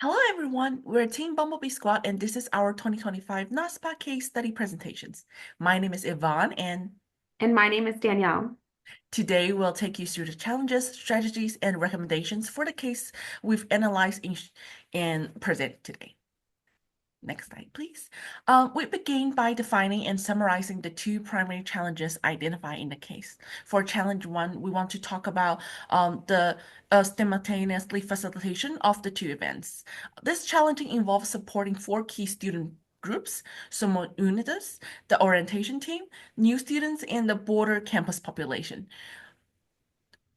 Hello everyone, we're Team Bumblebee Squad and this is our 2025 NASPA case study presentations. My name is Yvonne and And my name is Danielle. today we'll take you through the challenges, strategies, and recommendations for the case we've analyzed and present today. Next slide, please. We begin by defining and summarizing the two primary challenges identified in the case. For challenge one, we want to talk about the simultaneously facilitation of the two events. This challenge involves supporting four key student groups, Somos Unidos, the orientation team, new students, and the border campus population.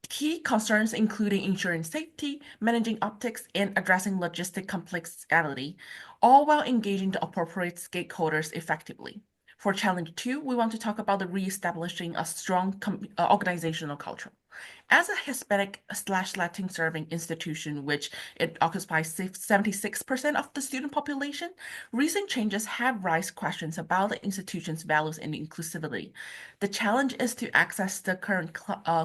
Key concerns including ensuring safety, managing optics, and addressing logistic complexity, all while engaging the appropriate stakeholders effectively. For challenge two, we want to talk about the reestablishing a strong organizational culture. As a Hispanic/Latin serving institution, which it occupies 76% of the student population, recent changes have raised questions about the institution's values and inclusivity. The challenge is to access the current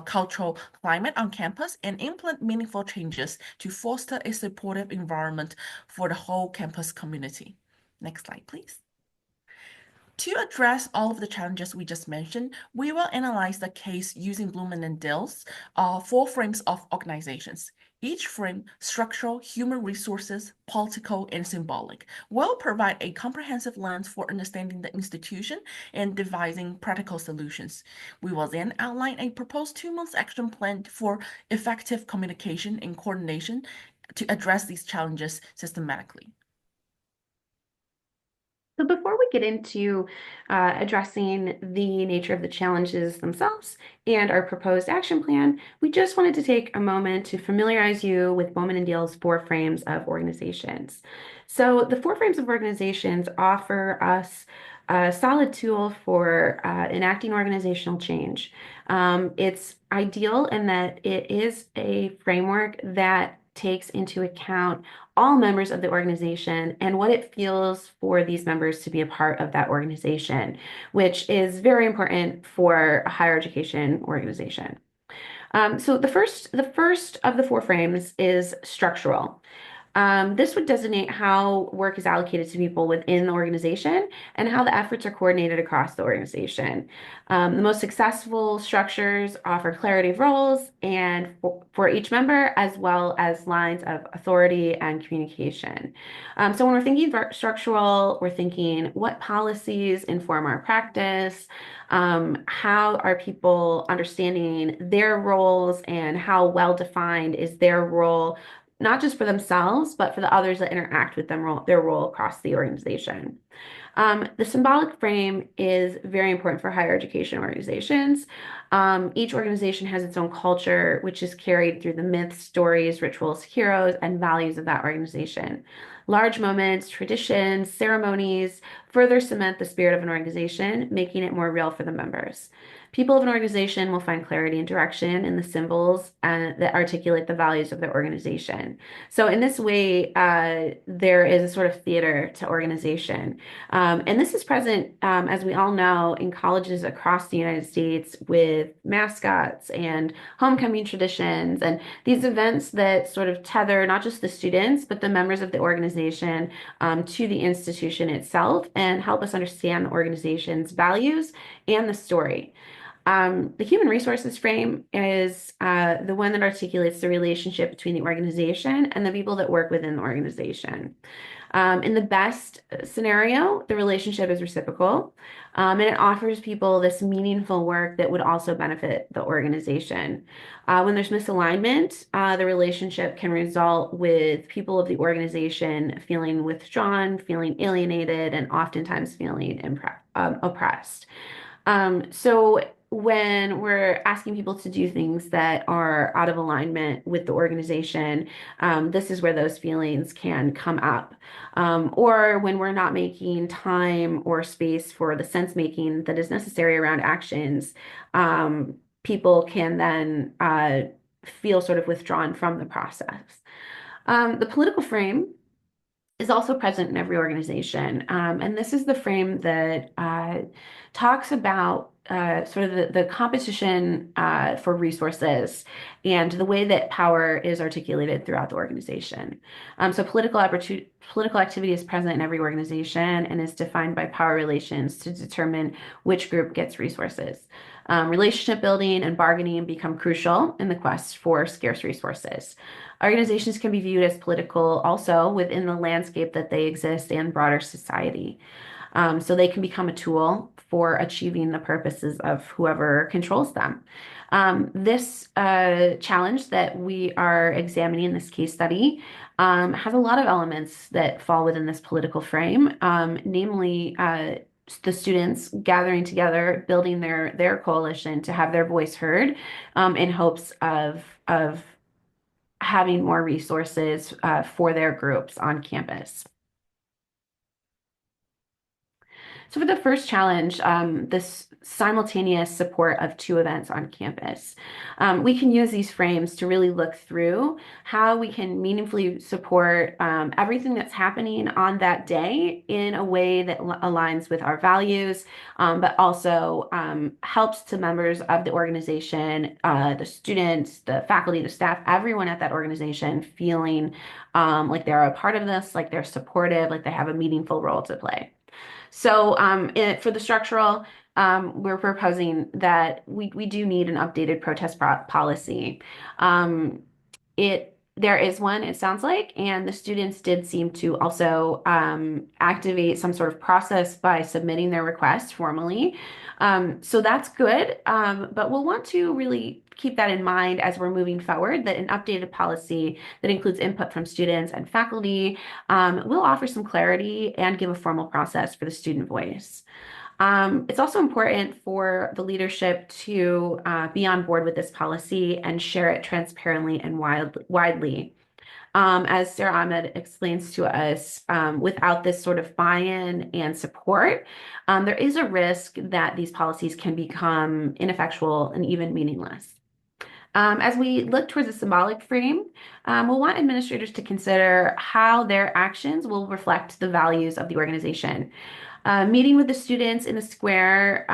cultural climate on campus and implement meaningful changes to foster a supportive environment for the whole campus community. Next slide, please. To address all of the challenges we just mentioned, we will analyze the case using Blumen and Dill's four frames of organizations. Each frame, structural, human resources, political, and symbolic, will provide a comprehensive lens for understanding the institution and devising practical solutions. We will then outline a proposed 2 month action plan for effective communication and coordination to address these challenges systematically. So before we get into addressing the nature of the challenges themselves and our proposed action plan, we just wanted to take a moment to familiarize you with Bowman and Deal's four frames of organizations. So the four frames of organizations offer us a solid tool for enacting organizational change. It's ideal in that it is a framework that takes into account all members of the organization and what it feels for these members to be a part of that organization, which is very important for a higher education organization. So the first of the four frames is structural. This would designate how work is allocated to people within the organization and how the efforts are coordinated across the organization. The most successful structures offer clarity of roles and for each member, as well as lines of authority and communication. So when we're thinking structural, we're thinking what policies inform our practice, how are people understanding their roles, and how well defined is their role not just for themselves, but for the others that interact with them, their role across the organization. The symbolic frame is very important for higher education organizations. Each organization has its own culture, which is carried through the myths, stories, rituals, heroes, and values of that organization. Large moments, traditions, ceremonies further cement the spirit of an organization, making it more real for the members. People of an organization will find clarity and direction in the symbols that articulate the values of their organization. So, in this way, there is a sort of theater to organization. And this is present, as we all know, in colleges across the United States with mascots and homecoming traditions and these events that sort of tether not just the students, but the members of the organization to the institution itself and help us understand the organization's values and the story. The human resources frame is the one that articulates the relationship between the organization and the people that work within the organization. In the best scenario, the relationship is reciprocal, and it offers people this meaningful work that would also benefit the organization. When there's misalignment, the relationship can result with people of the organization feeling withdrawn, feeling alienated, and oftentimes feeling oppressed. So when we're asking people to do things that are out of alignment with the organization, this is where those feelings can come up. Or when we're not making time or space for the sense making that is necessary around actions, people can then feel sort of withdrawn from the process. The political frame is also present in every organization. And this is the frame that talks about sort of the competition for resources and the way that power is articulated throughout the organization. So political activity is present in every organization and is defined by power relations to determine which group gets resources. Relationship building and bargaining become crucial in the quest for scarce resources. Organizations can be viewed as political also within the landscape that they exist and broader society. So they can become a tool for achieving the purposes of whoever controls them. This challenge that we are examining in this case study has a lot of elements that fall within this political frame, namely the students gathering together, building their coalition to have their voice heard, in hopes of having more resources for their groups on campus. So for the first challenge, this simultaneous support of two events on campus, we can use these frames to really look through how we can meaningfully support everything that's happening on that day in a way that aligns with our values, but also helps to members of the organization, the students, the faculty, the staff, everyone at that organization feeling like they're a part of this, like they're supportive, like they have a meaningful role to play. So for the structural, we're proposing that we do need an updated protest policy. Um, there is one, it sounds like, and the students did seem to also activate some sort of process by submitting their request formally. So that's good, but we'll want to really keep that in mind as we're moving forward, that an updated policy that includes input from students and faculty will offer some clarity and give a formal process for the student voice. It's also important for the leadership to be on board with this policy and share it transparently and widely. As Sarah Ahmed explains to us, without this sort of buy-in and support, there is a risk that these policies can become ineffectual and even meaningless. As we look towards a symbolic frame, we'll want administrators to consider how their actions will reflect the values of the organization. Meeting with the students in the square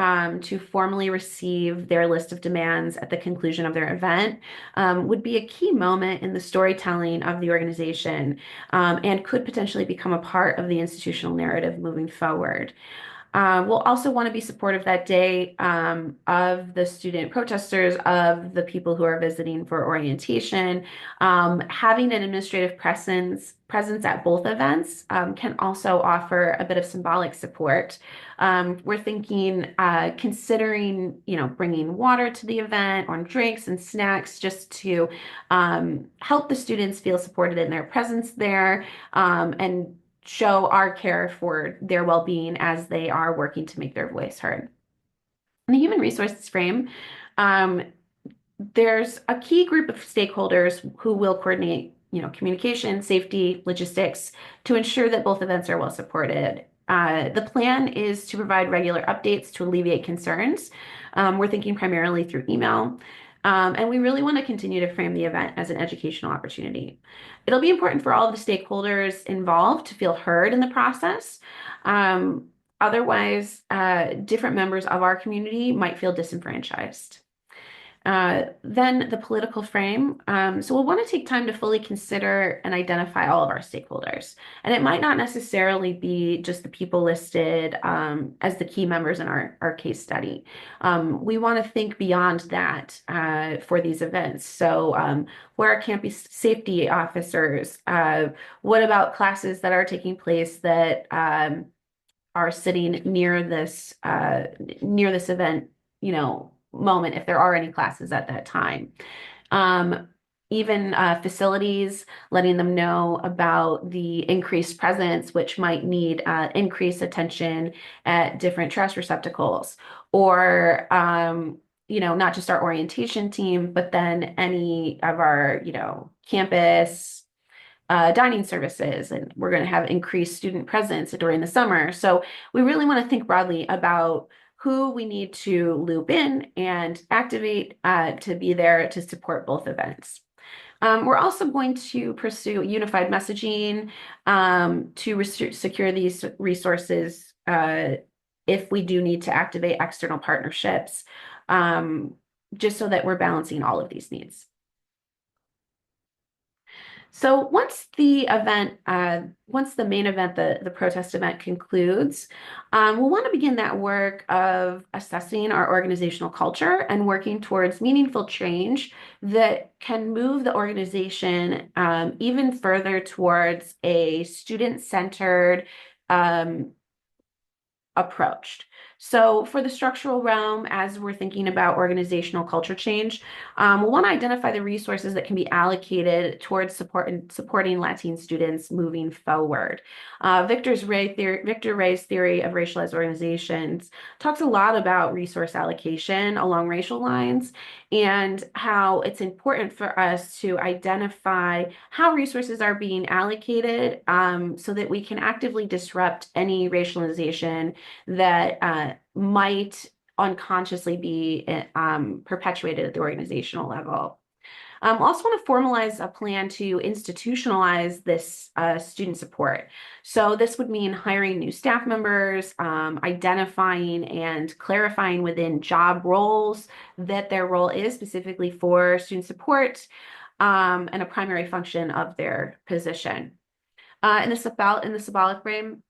to formally receive their list of demands at the conclusion of their event would be a key moment in the storytelling of the organization and could potentially become a part of the institutional narrative moving forward. We'll also want to be supportive that day of the student protesters, of the people who are visiting for orientation. Having an administrative presence at both events can also offer a bit of symbolic support. We're thinking, considering, bringing water to the event or drinks and snacks just to help the students feel supported in their presence there, and show our care for their well-being as they are working to make their voice heard. In the human resources frame, um, there's a key group of stakeholders who will coordinate, communication, safety, logistics to ensure that both events are well supported. The plan is to provide regular updates to alleviate concerns. We're thinking primarily through email. And we really want to continue to frame the event as an educational opportunity. It'll be important for all of the stakeholders involved to feel heard in the process. Otherwise, different members of our community might feel disenfranchised. Then the political frame. So we'll want to take time to fully consider and identify all of our stakeholders. And it might not necessarily be just the people listed as the key members in our case study. We want to think beyond that for these events. So where are campus safety officers? What about classes that are taking place that are sitting near this event, moment, if there are any classes at that time. Um, Even facilities, letting them know about the increased presence, which might need increased attention at different trash receptacles, or not just our orientation team, but then any of our, campus dining services, and we're going to have increased student presence during the summer. So we really want to think broadly about who we need to loop in and activate to be there to support both events. We're also going to pursue unified messaging to secure these resources if we do need to activate external partnerships, um, just so that we're balancing all of these needs. So once the main event, the protest event concludes, we'll want to begin that work of assessing our organizational culture and working towards meaningful change that can move the organization even further towards a student-centered um, approached. So for the structural realm, as we're thinking about organizational culture change, we'll want to identify the resources that can be allocated towards supporting Latin students moving forward. Victor Ray's theory of racialized organizations talks a lot about resource allocation along racial lines and how it's important for us to identify how resources are being allocated so that we can actively disrupt any racialization that might unconsciously be perpetuated at the organizational level. Also want to formalize a plan to institutionalize this student support. So this would mean hiring new staff members, identifying and clarifying within job roles that their role is specifically for student support, and a primary function of their position. In the symbolic frame,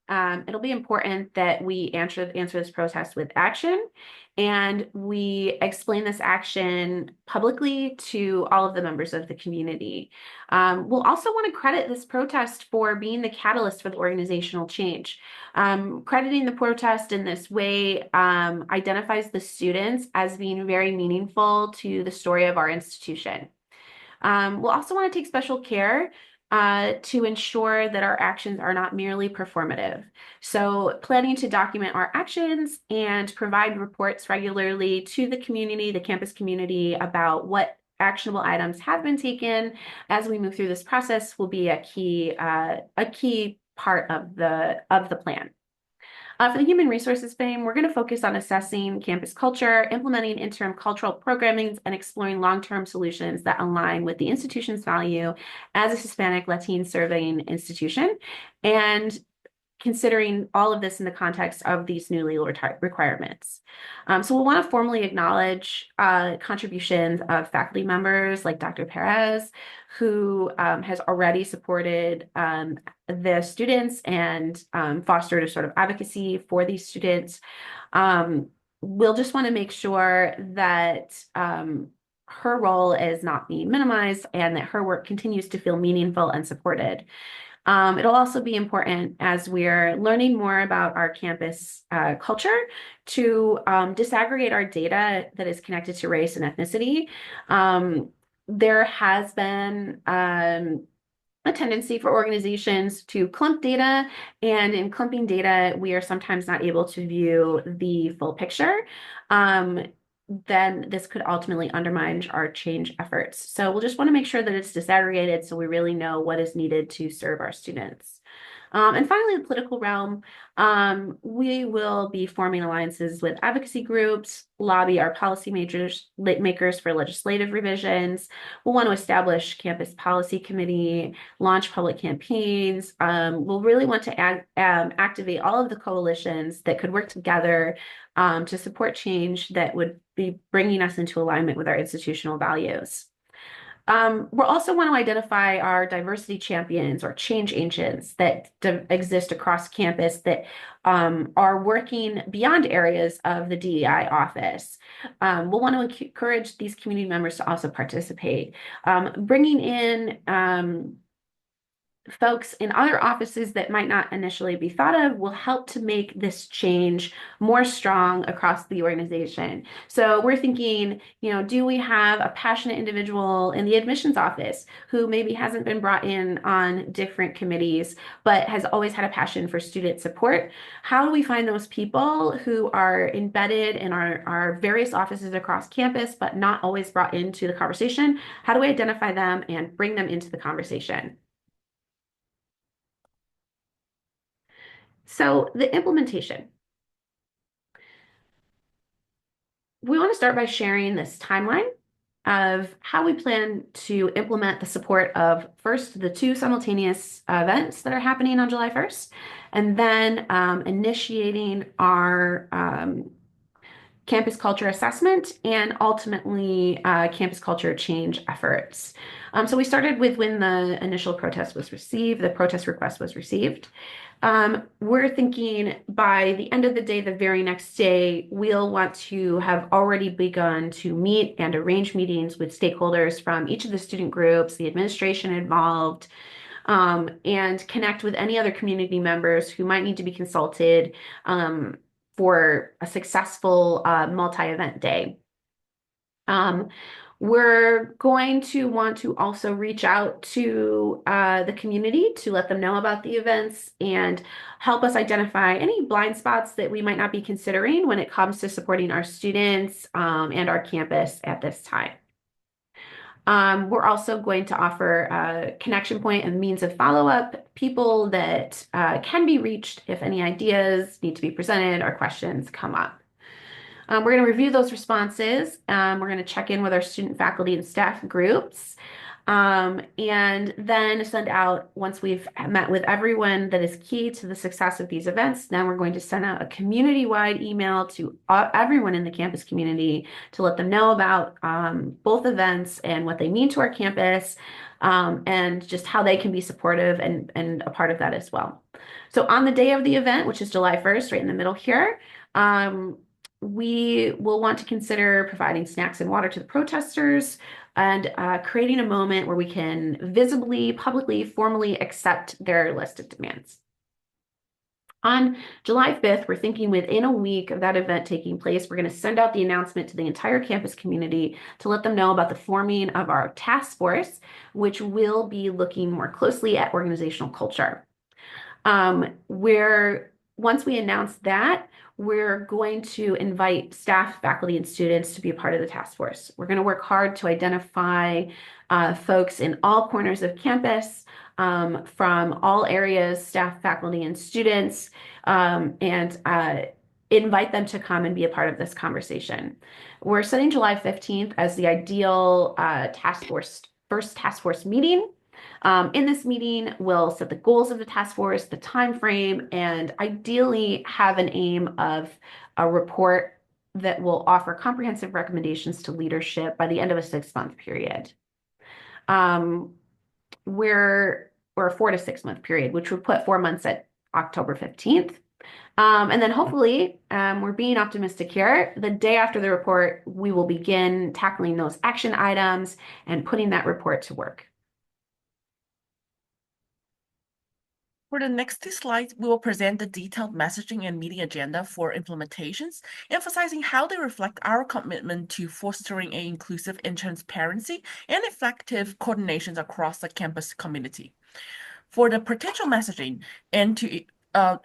it'll be important that we answer this protest with action, and we explain this action publicly to all of the members of the community. We'll also want to credit this protest for being the catalyst for the organizational change. Crediting the protest in this way identifies the students as being very meaningful to the story of our institution. We'll also want to take special care to ensure that our actions are not merely performative. So planning to document our actions and provide reports regularly to the community, the campus community, about what actionable items have been taken as we move through this process will be a key part of the plan. For the human resources frame, we're going to focus on assessing campus culture, implementing interim cultural programming, and exploring long-term solutions that align with the institution's value as a Hispanic Latine serving institution, and considering all of this in the context of these new legal requirements. So we'll want to formally acknowledge contributions of faculty members like Dr. Perez, who has already supported the students and fostered a sort of advocacy for these students. We'll just want to make sure that her role is not being minimized and that her work continues to feel meaningful and supported. It'll also be important as we're learning more about our campus culture to disaggregate our data that is connected to race and ethnicity. There has been a tendency for organizations to clump data, and in clumping data, we are sometimes not able to view the full picture. Then this could ultimately undermine our change efforts. So we'll just want to make sure that it's disaggregated so we really know what is needed to serve our students. And finally, the political realm, we will be forming alliances with advocacy groups, lobby our policy makers for legislative revisions. We'll want to establish campus policy committee, launch public campaigns. We'll really want to activate all of the coalitions that could work together to support change that would be bringing us into alignment with our institutional values. We'll also want to identify our diversity champions or change agents that exist across campus that are working beyond areas of the DEI office. We'll want to encourage these community members to also participate. Bringing in folks in other offices that might not initially be thought of will help to make this change more strong across the organization. So we're thinking, do we have a passionate individual in the admissions office who maybe hasn't been brought in on different committees, but has always had a passion for student support? How do we find those people who are embedded in our various offices across campus, but not always brought into the conversation? How do we identify them and bring them into the conversation? So the implementation. We want to start by sharing this timeline. of how we plan to implement the support of first the two simultaneous events that are happening on July 1st, and then initiating our campus culture assessment and ultimately campus culture change efforts. So we started with when the initial protest was received, the protest request was received. We're thinking by the end of the day, the very next day, we'll want to have already begun to meet and arrange meetings with stakeholders from each of the student groups, the administration involved, and connect with any other community members who might need to be consulted for a successful multi-event day. We're going to want to also reach out to the community to let them know about the events and help us identify any blind spots that we might not be considering when it comes to supporting our students and our campus at this time. We're also going to offer a connection point and means of follow-up, people that can be reached if any ideas need to be presented or questions come up. We're going to review those responses. We're going to check in with our student, faculty, and staff groups. And then send out, once we've met with everyone that is key to the success of these events, then we're going to send out a community-wide email to everyone in the campus community to let them know about both events and what they mean to our campus, and just how they can be supportive and a part of that as well. So on the day of the event, which is July 1st, right in the middle here, we will want to consider providing snacks and water to the protesters and creating a moment where we can visibly, publicly, formally accept their list of demands. On July 5th, we're thinking within a week of that event taking place, we're going to send out the announcement to the entire campus community to let them know about the forming of our task force, which will be looking more closely at organizational culture. Once we announce that, we're going to invite staff, faculty, and students to be a part of the task force. We're going to work hard to identify folks in all corners of campus, from all areas, staff, faculty, and students, and invite them to come and be a part of this conversation. We're setting July 15th as the ideal first task force meeting. In this meeting, we'll set the goals of the task force, the time frame, and ideally have an aim of a report that will offer comprehensive recommendations to leadership by the end of a 6-month period. Or a 4 to 6 month period, which would put 4 months at October 15th. And then hopefully, we're being optimistic here. The day after the report, we will begin tackling those action items and putting that report to work. For the next 2 slides, we will present the detailed messaging and meeting agenda for implementations, emphasizing how they reflect our commitment to fostering an inclusive and transparency and effective coordinations across the campus community. For the potential messaging,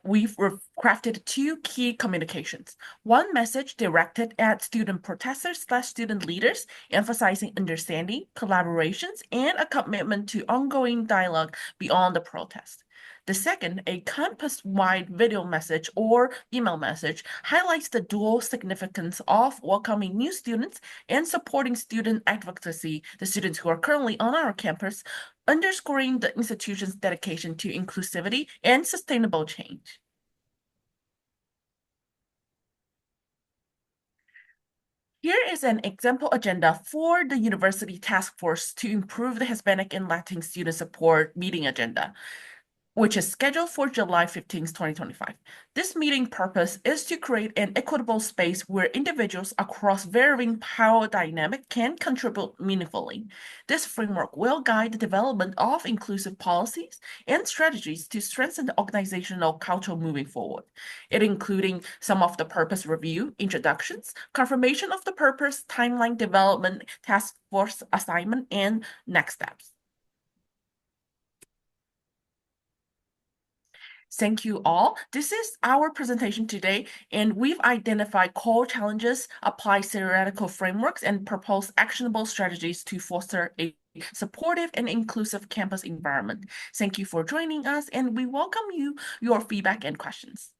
we've crafted 2 key communications. One message directed at student protesters/student leaders, emphasizing understanding, collaborations, and a commitment to ongoing dialogue beyond the protest. The second, a campus-wide video message or email message, highlights the dual significance of welcoming new students and supporting student advocacy, the students who are currently on our campus, underscoring the institution's dedication to inclusivity and sustainable change. Here is an example agenda for the University Task Force to improve the Hispanic and Latin student support meeting agenda, which is scheduled for July 15th, 2025. This meeting purpose is to create an equitable space where individuals across varying power dynamics can contribute meaningfully. This framework will guide the development of inclusive policies and strategies to strengthen the organizational culture moving forward. It including some of the purpose review, introductions, confirmation of the purpose, timeline development, task force assignment, and next steps. Thank you all. This is our presentation today, and we've identified core challenges, applied theoretical frameworks, and proposed actionable strategies to foster a supportive and inclusive campus environment. Thank you for joining us, and we welcome your feedback and questions.